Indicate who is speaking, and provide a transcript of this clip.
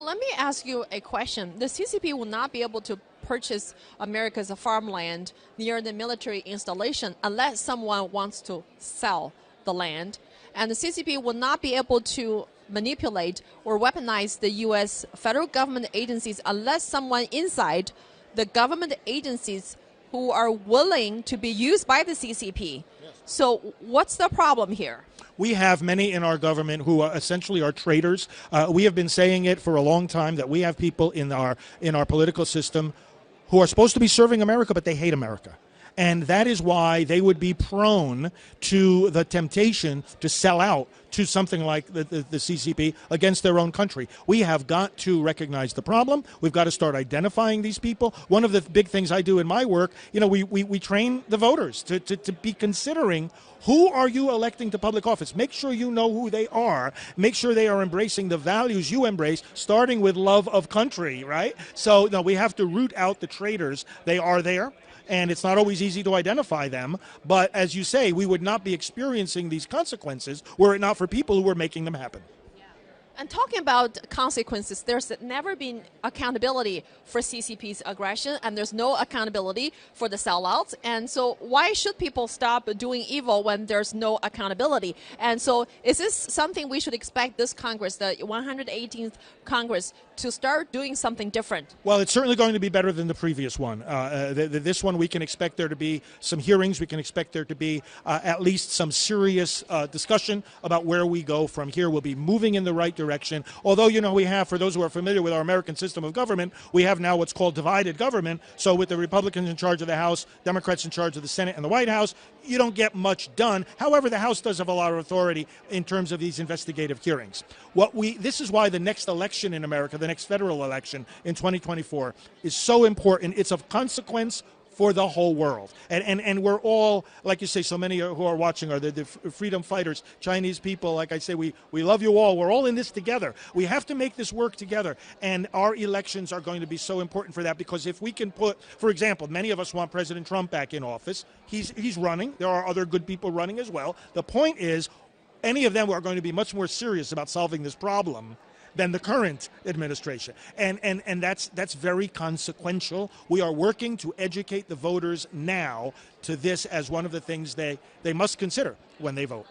Speaker 1: Let me ask you a question. The CCP will not be able to purchase America's farmland near the military installation unless someone wants to sell the land. And the CCP will not be able to manipulate or weaponize the U.S. federal government agencies unless someone inside the government agencies who are willing to be used by the CCP. Yes. So what's the problem here?
Speaker 2: We have many in our government who are essentially are traitors. We have been saying it for a long time that we have people in our political system who are supposed to be serving America, but they hate America. And that is why they would be prone to the temptation to sell out to something like the CCP against their own country. We have got to recognize the problem. We've got to start identifying these people. One of the big things I do in my work, we train the voters to be considering, who are you electing to public office? Make sure you know who they are. Make sure they are embracing the values you embrace, starting with love of country, right? So no, we have to root out the traitors. They are there. And it's not always easy to identify them. But as you say, we would not be experiencing these consequences were it not for people who were making them happen.
Speaker 1: And talking about consequences, there's never been accountability for CCP's aggression, and there's no accountability for the sellouts. And so why should people stop doing evil when there's no accountability? And so is this something we should expect this Congress, the 118th Congress, to start doing something different?
Speaker 2: Well, it's certainly going to be better than the previous one. This one, we can expect there to be some hearings. We can expect there to be at least some serious discussion about where we go from here. We'll be moving in the right direction. Although, we have, for those who are familiar with our American system of government, we have now what's called divided government. So with the Republicans in charge of the House, Democrats in charge of the Senate and the White House, you don't get much done. However, the House does have a lot of authority in terms of these investigative hearings. This is why the next election in America, the next federal election in 2024, is so important. It's of consequence for the whole world. And we're all, like you say, so many who are watching are the freedom fighters, Chinese people. Like I say, we love you all. We're all in this together. We have to make this work together. And our elections are going to be so important for that, because if we can put, for example, many of us want President Trump back in office. He's running. There are other good people running as well. The point is, any of them are going to be much more serious about solving this problem than the current administration. And that's very consequential. We are working to educate the voters now to this as one of the things they must consider when they vote.